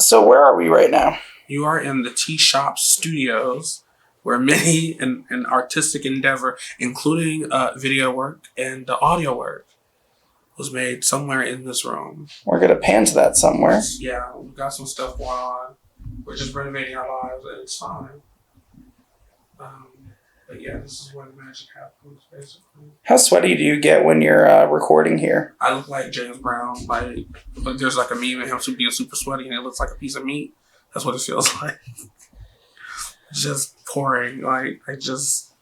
So where are we right now? You are in the Tea Shop Studios, where many an artistic endeavor, including video work and audio work, was made somewhere in this room. We're going to pan to that somewhere. Yeah, we've got some stuff going on. We're just renovating our lives, and it's fine. But yeah, this is where the magic happens, basically. How sweaty do you get when you're recording here? I look like James Brown. Like, there's like a meme of him being super sweaty, and it looks like a piece of meat. That's what it feels like. Just pouring. Like, it's just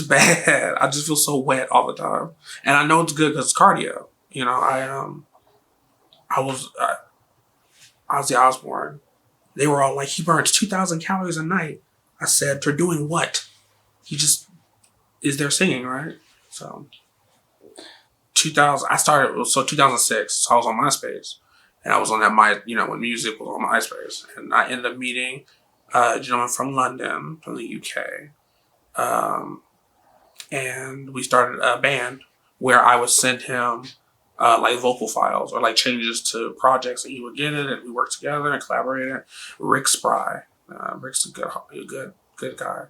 bad. I just feel so wet all the time. And I know it's good because it's cardio. You know, I was Ozzy Osbourne. They were all like, he burns 2,000 calories a night. I said, for doing what? He just is there singing, right? So 2006, so I was on MySpace. And I was on that when music was on MySpace. And I ended up meeting a gentleman from London, from the UK. And we started a band where I would send him like vocal files or like changes to projects that he would get in, and we worked together and collaborated. Rick Spry. Rick's a good guy.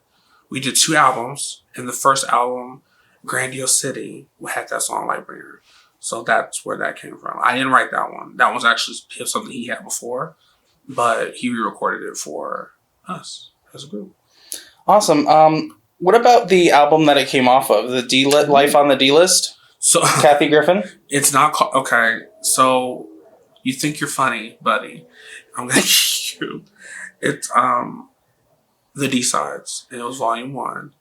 We did 2 albums. In the first album, Grandiose City, we had that song Lightbringer. So that's where that came from. I didn't write that one. That was actually something he had before, but he re-recorded it for us as a group. Awesome. What about the album that it came off of, the Life on the D-List? So Kathy Griffin? It's not called. Okay, so you think you're funny, buddy? I'm gonna give you. It's the D-Sides, and it was volume 1,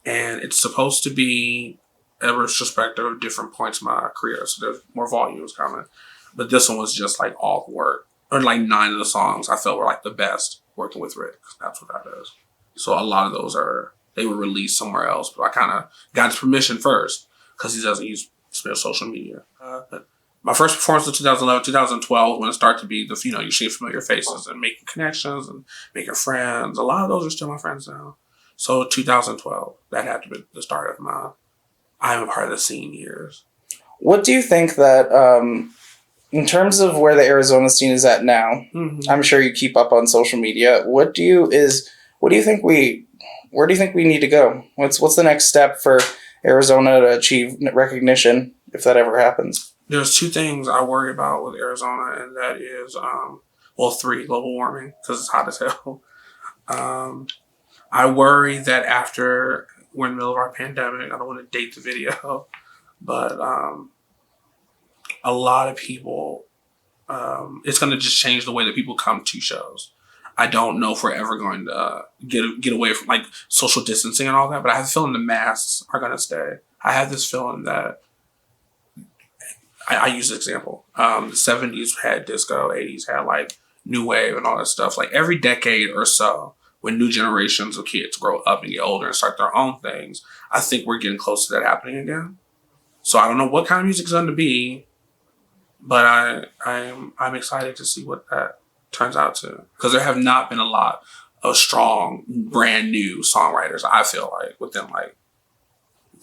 and it's supposed to be a retrospective of different points in my career. So there's more volumes coming, but this one was just like all the work, or like 9 of the songs I felt were like the best working with Rick. That's what that is. So a lot of those they were released somewhere else, but I kind of got his permission first because he doesn't use social media. But my first performance in 2011, 2012, when it started to be you see familiar faces and making connections and making friends. A lot of those are still my friends now. So 2012, that had to be the start of my I'm a part of the scene years. What do you think that, in terms of where the Arizona scene is at now, I'm sure you keep up on social media. Where do you think we need to go? What's the next step for Arizona to achieve recognition, if that ever happens? There's 2 things I worry about with Arizona, and that is, 3, global warming, because it's hot as hell. I worry that after we're in the middle of our pandemic, I don't want to date the video, but a lot of people, it's going to just change the way that people come to shows. I don't know if we're ever going to get away from like social distancing and all that, but I have a feeling the masks are going to stay. I have this feeling that I use this example. The 70s had disco, 80s had like new wave and all that stuff. Like every decade or so, when new generations of kids grow up and get older and start their own things, I think we're getting close to that happening again. So I don't know what kind of music it's going to be, but I'm excited to see what that turns out to. Because there have not been a lot of strong, brand new songwriters, I feel like, within like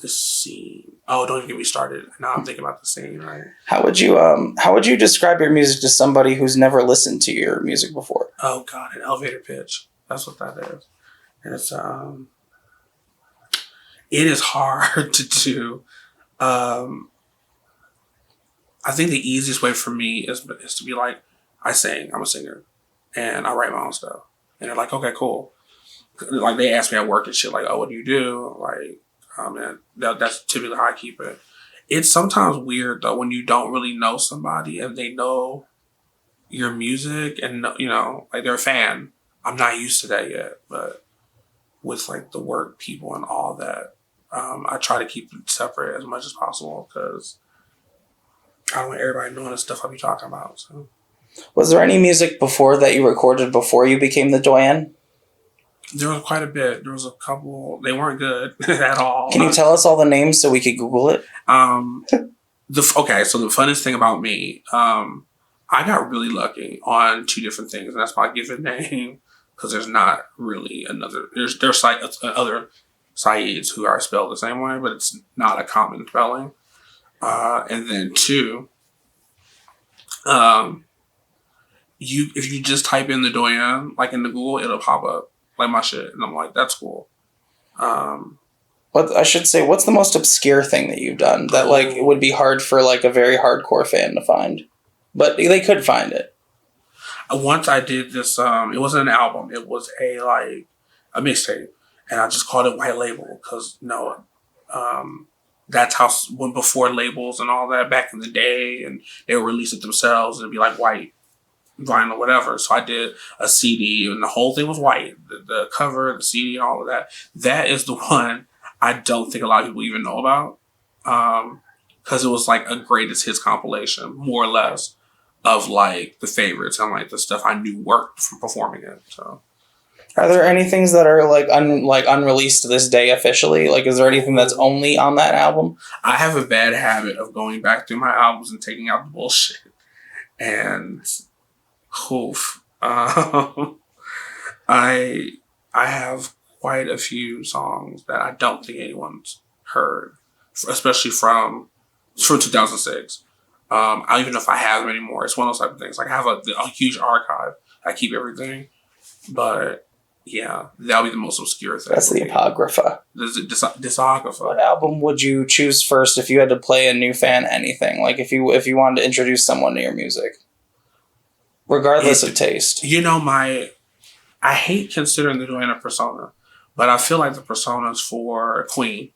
the scene. Oh, don't even get me started. Now I'm thinking about the scene, right? How would you describe your music to somebody who's never listened to your music before? Oh God, an elevator pitch. That's what that is. And it's it is hard to do. I think the easiest way for me is to be like, I sing, I'm a singer, and I write my own stuff. And they're like, okay, cool. Like they ask me at work and shit, like, oh, what do you do? Like, and that's typically how I keep it. It's sometimes weird though when you don't really know somebody and they know your music and like they're a fan. I'm not used to that yet, but with like the work people and all that, I try to keep it separate as much as possible because I don't want everybody knowing the stuff I be talking about. So, was there any music before that you recorded before you became the Doyenne? There was quite a bit. There was a couple. They weren't good at all. Can you tell us all the names so we could Google it? Okay, so the funnest thing about me, I got really lucky on 2 different things, and that's my given name because there's not really another. There's other Syeds who are spelled the same way, but it's not a common spelling. And then 2, if you just type in the Doyenne, like in the Google, it'll pop up like my shit. And I'm like, that's cool. What I should say, what's the most obscure thing that you've done that like it would be hard for like a very hardcore fan to find, but they could find it? Once I did this, it wasn't an album. It was a mixtape, and I just called it White Label because that's how when before labels and all that back in the day, and they would release it themselves and it'd be like white vinyl, whatever. So I did a CD, and the whole thing was white. The cover, the CD, and all of that. That is the one I don't think a lot of people even know about, because it was like a greatest hits compilation, more or less, of like the favorites and like the stuff I knew worked from performing it. So, are there any things that are like unreleased to this day officially? Like, is there anything that's only on that album? I have a bad habit of going back through my albums and taking out the bullshit, and oof, I have quite a few songs that I don't think anyone's heard, especially from 2006. I don't even know if I have them anymore. It's one of those type of things. Like I have a huge archive. I keep everything, but yeah, that'll be the most obscure thing. That's the apocrypha. There's a discographer. What album would you choose first if you had to play a new fan anything? Like if you wanted to introduce someone to your music, regardless of taste. I hate considering the Doyenne a persona, but I feel like the personas for Queen.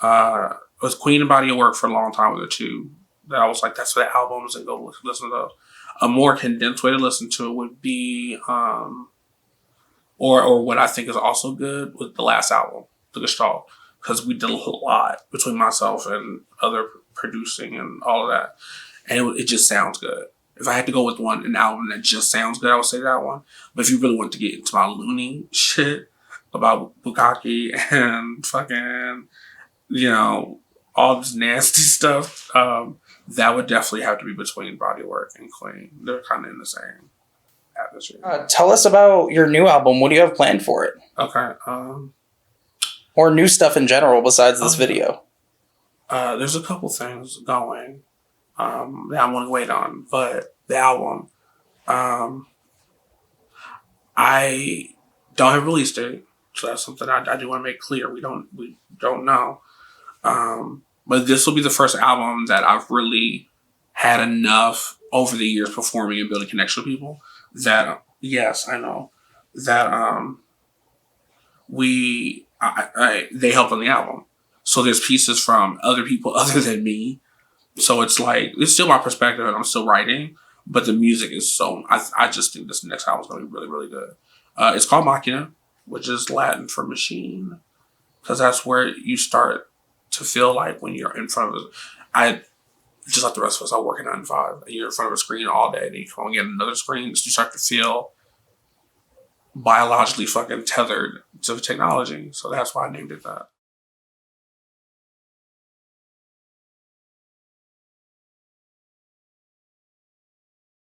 Was Queen and Body of Work for a long time with the two. That I was like, that's for the albums and go listen to those. A more condensed way to listen to it would be, or what I think is also good with the last album, The Gestalt, because we did a lot between myself and other producing and all of that, and it just sounds good. If I had to go with an album that just sounds good, I would say that one. But if you really want to get into my loony shit about Bukkake and fucking, all this nasty stuff, that would definitely have to be between Bodywork and Queen. They're kind of in the same atmosphere. Tell us about your new album. What do you have planned for it? Okay. Or new stuff in general besides this video. There's a couple things going that I want to wait on, but the album, I don't have a release date, so that's something I do want to make clear. We don't know. But this will be the first album that I've really had enough over the years performing and building connection with people that, yes, I know, that they helped on the album. So there's pieces from other people other than me. So it's like, it's still my perspective and I'm still writing, but the music is I just think this next album is going to be really, really good. It's called Machina, which is Latin for machine, because that's where you start to feel like when you're in front of just like the rest of us, I work at 9 to 5. You're in front of a screen all day, and you come and get another screen. You start to feel biologically fucking tethered to technology. So that's why I named it that.